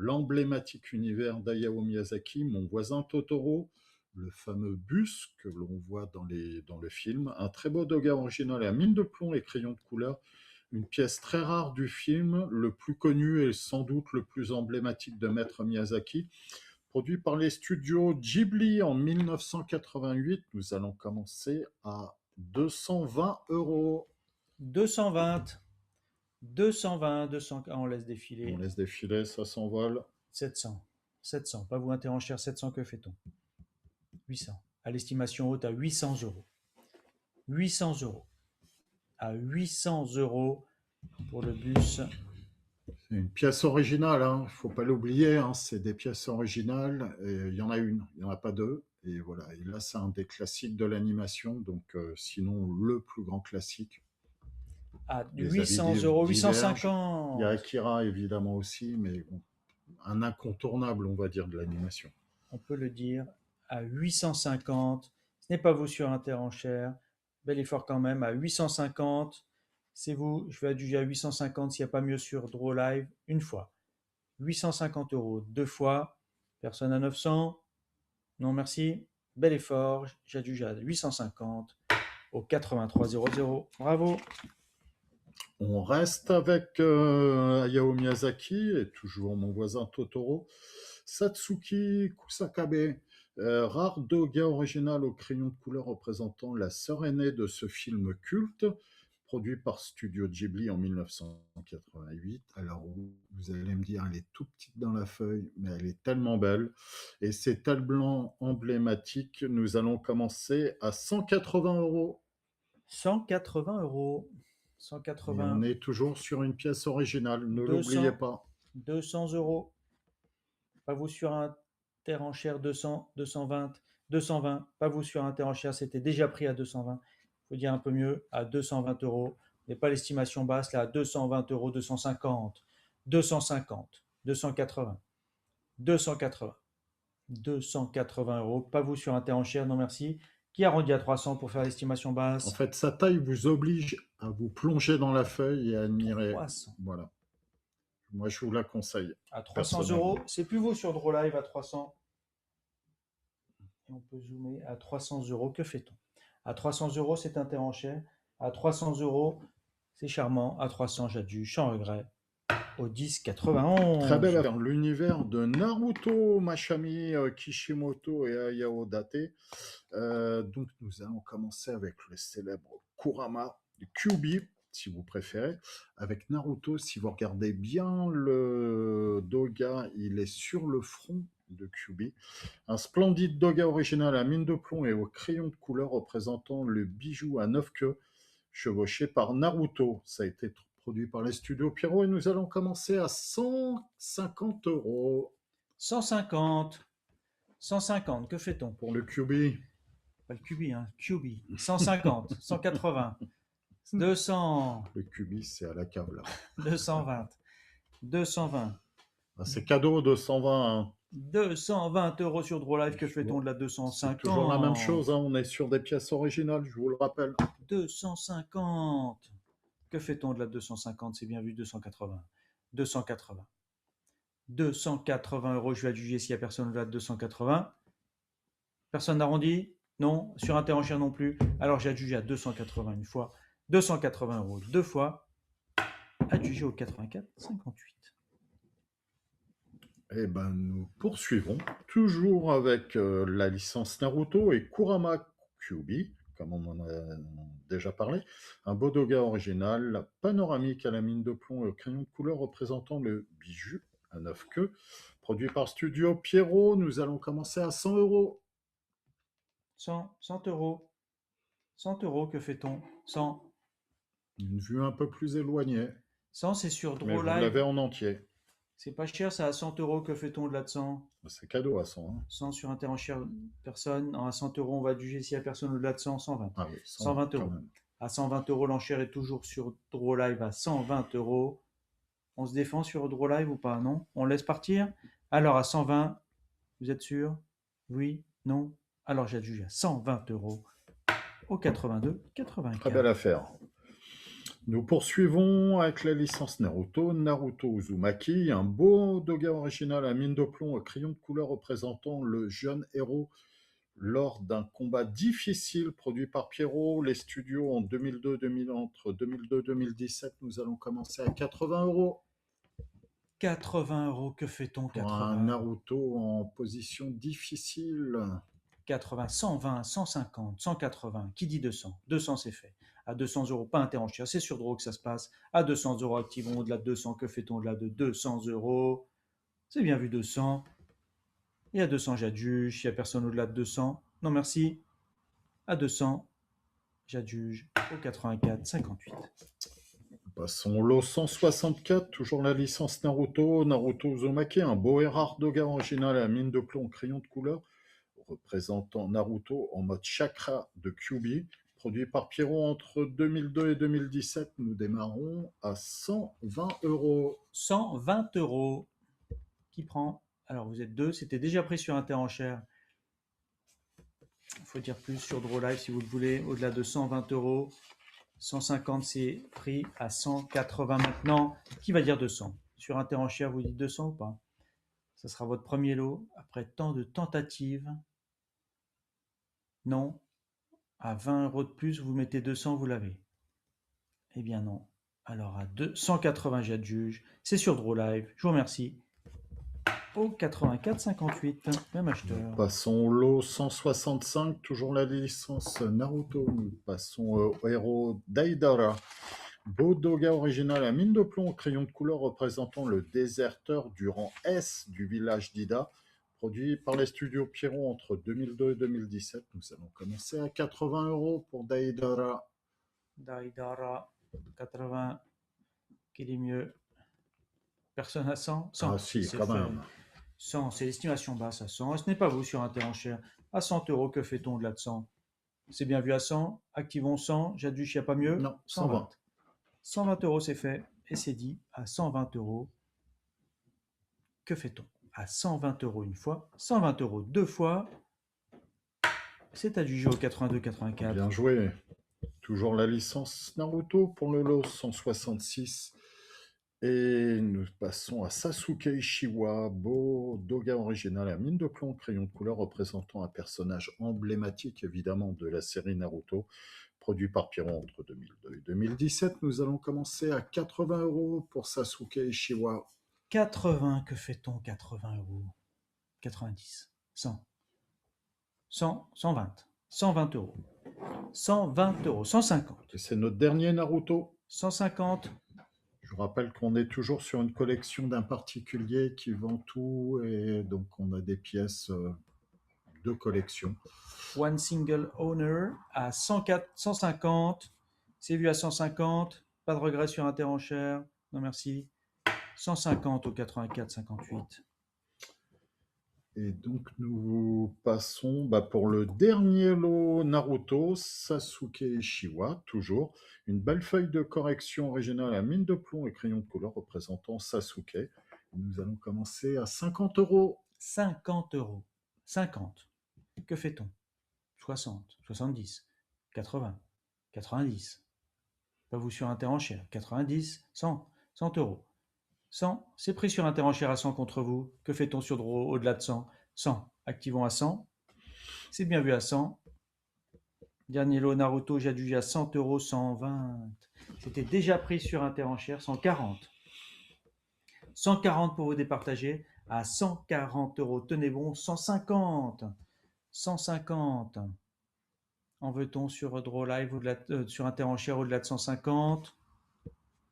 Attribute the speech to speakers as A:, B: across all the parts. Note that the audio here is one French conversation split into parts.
A: l'emblématique univers d'Hayao Miyazaki, Mon voisin Totoro, le fameux bus que l'on voit dans le film, un très beau doga original à mine de plomb et crayon de couleur, une pièce très rare du film, le plus connu et sans doute le plus emblématique de Maître Miyazaki. Produit par les studios Ghibli en 1988, nous allons commencer à 220 euros.
B: 220, 220, 200, on laisse défiler.
A: On laisse défiler, ça s'envole.
B: 700, 700, pas vous interrompre cher, 700, que fait-on? 800, à l'estimation haute à 800 euros. 800 euros. À 800 euros pour le bus.
A: C'est une pièce originale, il ne faut pas l'oublier, c'est des pièces originales, et il y en a une, il n'y en a pas deux, et voilà. Et là, c'est un des classiques de l'animation, donc sinon le plus grand classique.
B: À
A: Les
B: 800
A: avis
B: euros,
A: divergent.
B: 850.
A: Il y a Akira évidemment aussi, mais bon, un incontournable, on va dire, de l'animation.
B: On peut le dire, à 850. Ce n'est pas vous sur Interenchère. Bel effort quand même, à 850. C'est vous, je vais adjuger à 850 s'il n'y a pas mieux sur Draw Live, une fois. 850 euros, deux fois. Personne à 900. Non, merci. Bel effort, j'adjuge à 850 au 8300. Bravo.
A: On reste avec Hayao Miyazaki et toujours mon voisin Totoro. Satsuki Kusakabe, rare doga original au crayon de couleur représentant la sœur aînée de ce film culte, produit par Studio Ghibli en 1988. Alors vous allez me dire, elle est tout petite dans la feuille, mais elle est tellement belle. Et c'est tel blanc emblématique. Nous allons commencer à 180 euros.
B: 180 euros.
A: Et
B: 180.
A: on est toujours sur une pièce originale, ne
B: 200.
A: l'oubliez pas.
B: 200 euros. Pas vous sur Interenchère 200, 220, 220. Pas vous sur Interenchère, c'était déjà pris à 220. Il faut dire un peu mieux, à 220 euros. Mais pas l'estimation basse, là, à 220 euros, 250, 250, 280, 280, 280 euros. Pas vous sur Interenchère, non merci. Qui arrondit à 300 pour faire l'estimation
A: En
B: basse?
A: fait, sa taille vous oblige à vous plonger dans la feuille et à admirer.
B: 300.
A: Voilà. Moi, je vous la conseille.
B: À 300 euros, c'est plus vous sur Draw Live à 300. Et on peut zoomer à 300 euros. Que fait-on? À 300 euros, c'est Interenchère. À 300 euros, c'est charmant. À 300, j'adjuge sans regret. Au 10,91.
A: Très belle affaire. L'univers de Naruto, Masami Kishimoto et Hayao Date. Donc, nous allons commencer avec le célèbre Kurama, Kyuubi, si vous préférez. Avec Naruto, si vous regardez bien le doga, il est sur le front de Kyuubi. Un splendide doga original à mine de plomb et au crayon de couleur représentant le bijou à 9 queues, chevauché par Naruto. Ça a été produit par les studios Pierrot et nous allons commencer à 150 euros.
B: 150. 150, que fait-on?
A: Pour le Kyuubi.
B: Pas le Kyuubi, hein. Kyuubi. 150. 180. 200.
A: Le Kyuubi, c'est à la cave, là.
B: 220. 220.
A: Ah, c'est cadeau de 120. Hein.
B: 220 euros sur Draw Live. Que fait-on de la 250?
A: C'est toujours la même chose. On est sur des pièces originales, je vous le rappelle.
B: 250. Que fait-on de la 250? C'est bien vu, 280. 280. 280 euros, je vais adjuger s'il n'y a personne au-delà de 280. Personne n'arrondit? Non. Sur Interenchère non plus. Alors j'ai adjugé à 280 une fois. 280 euros deux fois. Adjugé au 84,58.
A: Eh ben, nous poursuivons toujours avec la licence Naruto et Kurama Kyuubi, comme on en a déjà parlé. Un beau doga original, panoramique à la mine de plomb et au crayon de couleur représentant le bijou à 9 queues. Produit par Studio Pierrot, nous allons commencer à 100 euros.
B: 100 euros. 100 euros, que fait-on? 100.
A: Une vue un peu plus éloignée.
B: 100, c'est sur
A: Mais
B: Draw
A: vous
B: Live.
A: l'avez en entier.
B: C'est pas cher, ça à 100 euros. Que fait-on au-delà de 100?
A: C'est cadeau à 100. Hein.
B: 100 sur Interenchère, personne. À 100 euros, on va adjuger s'il n'y a personne au-delà de 100, 120.
A: Ah oui,
B: 120 euros. À 120 euros, l'enchère est toujours sur Draw Live à 120 euros. On se défend sur Draw Live ou pas? Non? On laisse partir? Alors à 120, vous êtes sûr? Oui? Non? Alors j'adjuge à 120 euros au 82,95.
A: Très belle affaire. Nous poursuivons avec la licence Naruto, Naruto Uzumaki, un beau doga original à mine de plomb au crayon de couleur représentant le jeune héros lors d'un combat difficile produit par Pierrot. Les studios en 2002-2000, entre 2002 et 2017, nous allons commencer à 80 euros
B: 80 euros, que fait-on?
A: pour un
B: 80,
A: Naruto en position difficile.
B: 80, 120, 150, 180. Qui dit 200? 200, c'est fait. À 200 euros, pas interrompre. C'est sur Draw que ça se passe. À 200 euros, activons au-delà de 200. Que fait-on au-delà de 200 euros? C'est bien vu, 200. Et à 200, j'adjuge. Il n'y a personne au-delà de 200. Non, merci. À 200, j'adjuge au 84, 58.
A: Passons au lot 164, toujours la licence Naruto, Naruto Uzumaki, un beau et rare doga original à mine de plomb crayon de couleur, représentant Naruto en mode chakra de Kyuubi, produit par Pierrot entre 2002 et 2017. Nous démarrons à 120 euros.
B: 120 euros. Qui prend? Alors, vous êtes deux. C'était déjà pris sur Interenchère. Il faut dire plus sur Draw Live si vous le voulez. Au-delà de 120 euros. 150, c'est pris à 180 maintenant. Qui va dire 200? Sur Interenchère, vous dites 200 ou pas? Ça sera votre premier lot. Après tant de tentatives. Non. À 20 euros de plus, vous mettez 200, vous l'avez. Eh bien non. Alors à 180, j'adjuge. C'est sur Draw Live. Je vous remercie. Au 84,58, même acheteur.
A: Passons au lot 165, toujours la licence Naruto. Nous passons au héros Daidara. Beau doga original à mine de plomb au crayon de couleur représentant le déserteur du rang S du village d'Ida, produit par les studios Pierrot entre 2002 et 2017. Nous allons commencer à 80 euros pour Daidara.
B: Daidara, 80. Quel est mieux? Personne à 100? 100.
A: Ah si,
B: c'est
A: quand
B: fait.
A: même.
B: 100, c'est l'estimation basse à 100. Et ce n'est pas vous sur Interenchère. À 100 euros, que fait-on au-delà de 100? C'est bien vu à 100. Activons 100. J'adjuge, il n'y a pas mieux.
A: Non,
B: 120. 120 euros, c'est fait. Et c'est dit à 120 euros. Que fait-on? À 120 euros une fois, 120 euros deux fois. C'est adjugé au 82,84.
A: Bien joué. Toujours la licence Naruto pour le lot 166. Et nous passons à Sasuke Ishiwa, beau doga original à mine de plomb, crayon de couleur représentant un personnage emblématique évidemment de la série Naruto, produit par Pierrot entre 2002 et 2017. Nous allons commencer à 80 euros pour Sasuke Ishiwa.
B: 80, que fait-on? 80 euros. 90, 100, 100, 120, 120 euros. 120 euros, 150.
A: Et c'est notre dernier Naruto.
B: 150.
A: Je vous rappelle qu'on est toujours sur une collection d'un particulier qui vend tout et donc on a des pièces de collection.
B: One single owner à 104, 150. C'est vu à 150. Pas de regret sur Interenchère. Non merci. 150 au 84,58.
A: Et donc nous passons pour le dernier lot Naruto, Sasuke Ishiwa, toujours. Une belle feuille de correction originale à mine de plomb et crayon de couleur représentant Sasuke. Nous allons commencer à 50 euros.
B: 50 euros. 50. Que fait-on? 60, 70, 80, 90. Pas vous sur Interenchère. 90, 100, 100 euros. 100, c'est pris sur Interenchère à 100 contre vous. Que fait-on sur Draw au-delà de 100? 100, activons à 100. C'est bien vu à 100. Dernier lot Naruto, j'ai adjugé à 100 euros, 120. C'était déjà pris sur Interenchère, 140. 140 pour vous départager à 140 euros. Tenez bon, 150. 150. En veut-on sur Draw Live sur Interenchère au-delà de 150?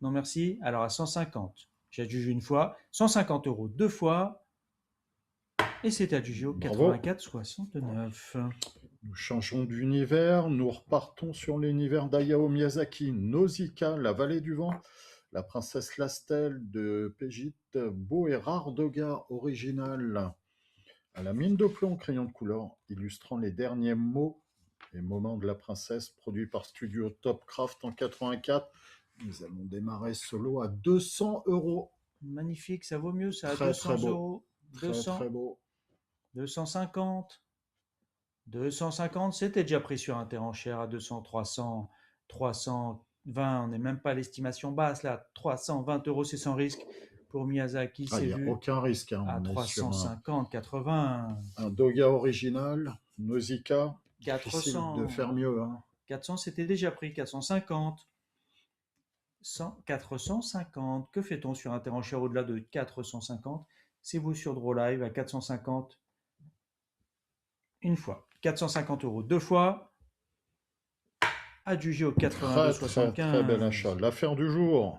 B: Non merci. Alors à 150, j'adjuge une fois. 150 euros deux fois. Et c'est adjugé au 84,69.
A: Nous changeons d'univers, nous repartons sur l'univers d'Hayao Miyazaki, Nausicaa, la vallée du vent, la princesse Lastel de Pégite, beau et rare doga original à la mine de plomb crayon de couleur, illustrant les derniers mots et moments de la princesse, produit par Studio Topcraft en 84. Nous allons démarrer ce lot à 200 euros.
B: Magnifique, ça vaut mieux, ça à
A: Très,
B: 200
A: très beau.
B: euros.
A: Très,
B: 200,
A: très beau.
B: 250. 250, c'était déjà pris sur Interenchère à 200, 300, 300, 20, on n'est même pas à l'estimation basse là. 320 euros, c'est sans risque. Pour Miyazaki,
A: Ah, il
B: c'est
A: n'y a
B: vu
A: aucun risque, hein.
B: à
A: On est sur
B: 350, 80,
A: un Doga original, Nausicaa. Difficile de
B: 400.
A: faire mieux, hein.
B: 400, c'était déjà pris. 450. 100, 450. Que fait-on sur un terrain cher au-delà de 450? C'est vous sur Draw Live à 450 une fois. 450 euros deux fois. Adjugé au
A: Très, très, très bel
B: 82,75.
A: achat. L'affaire du jour.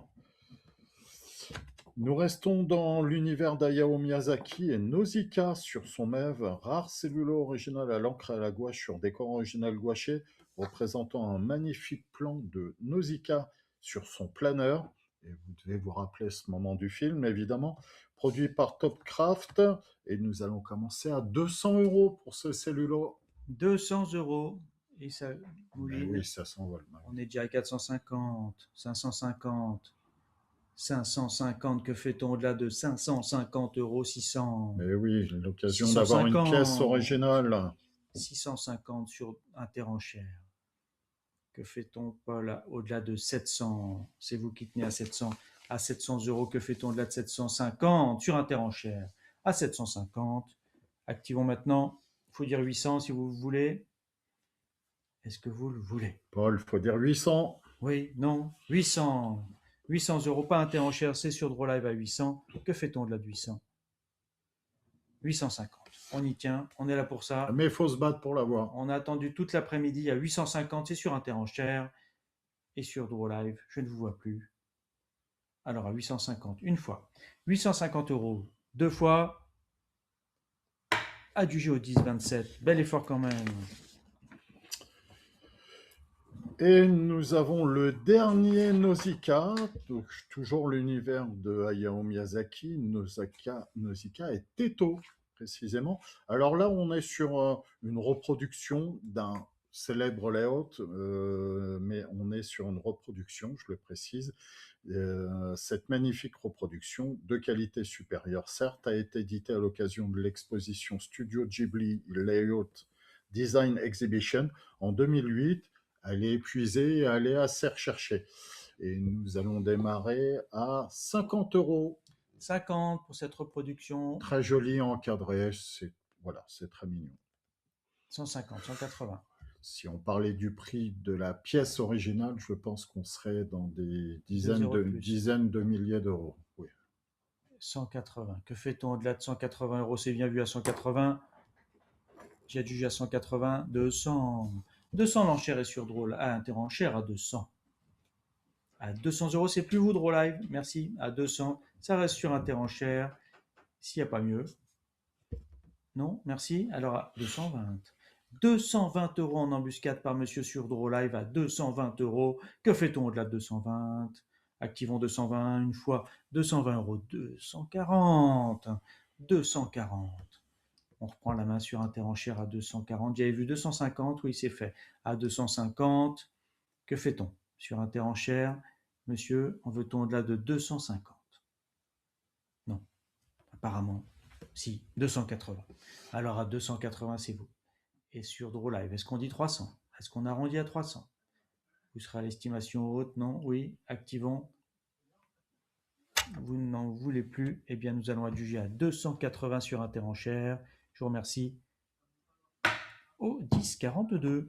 A: Nous restons dans l'univers d'Hayao Miyazaki et Nausicaa sur son MEV, rare cellulo original à l'encre et à la gouache sur décor original gouaché, représentant un magnifique plan de Nausicaa sur son planeur. Et vous devez vous rappeler ce moment du film, évidemment. Produit par Topcraft. Et nous allons commencer à 200 euros pour ce cellulo.
B: 200 euros. Et ça
A: Mais
B: mouline.
A: oui, ça s'envole.
B: On est déjà à 450, 550, 550. Que fait-on au-delà de 550 euros? 600,
A: Mais oui, l'occasion d'avoir une pièce
B: 650,
A: originale.
B: 650 sur un terre-en-chair. Que fait-on, Paul, au-delà de 700? C'est vous qui tenez à 700. À 700 euros, que fait-on au-delà de 750 sur un terre-en-chair? À 750. Activons maintenant. Il faut dire 800 si vous voulez. Est-ce que vous le voulez?
A: Paul, il faut dire 800.
B: Oui, non, 800. 800 euros, pas un terre-en-chair, c'est sur Draw Live à 800. Que fait-on au-delà de 800? 850. On y tient, on est là pour ça.
A: Mais il faut se battre pour l'avoir.
B: On a attendu toute l'après-midi à 850, c'est sur un terre-en-chair. Et sur Draw Live, je ne vous vois plus. Alors à 850, une fois. 850 euros, deux fois. Adjugé au 10,27. Bel effort quand même.
A: Et nous avons le dernier Nausicaa, donc toujours l'univers de Hayao Miyazaki, Nausicaa et Teto, précisément. Alors là, on est sur une reproduction d'un célèbre layout, mais on est sur une reproduction, je le précise. Cette magnifique reproduction, de qualité supérieure, certes, a été éditée à l'occasion de l'exposition Studio Ghibli Layout Design Exhibition en 2008. Elle est épuisée et elle est assez recherchée. Et nous allons démarrer à 50 euros.
B: 50 pour cette reproduction.
A: Très joli, encadré, voilà, c'est très mignon.
B: 150, 180.
A: Si on parlait du prix de la pièce originale, je pense qu'on serait dans des dizaines de milliers d'euros. Oui.
B: 180. Que fait-on au-delà de 180 euros? C'est bien vu à 180. J'ai adjugé à 180. 200. 200, l'enchère est sur Draw Live. Ah, enchère à 200. À 200 euros, c'est plus vous, Draw Live. Merci. À 200, ça reste sur enchère. S'il n'y a pas mieux. Non, merci. Alors à 220. 220 euros en embuscade par monsieur sur Draw Live à 220 euros. Que fait-on au-delà de 220? Activons 220 une fois. 220 euros. 240. 240. On reprend la main sur enchère à 240. J'avais vu 250. Oui, c'est fait. À 250. Que fait-on sur enchère? Monsieur, en veut-on au-delà de 250? Non. Apparemment, si. 280. Alors à 280, c'est vous. Et sur Draw Live, est-ce qu'on dit 300? Est-ce qu'on arrondit à 300? Vous serez à l'estimation haute? Non? Oui? Activons. Vous n'en voulez plus? Eh bien, nous allons adjuger à 280 sur enchère. Je vous remercie. Au 10,42.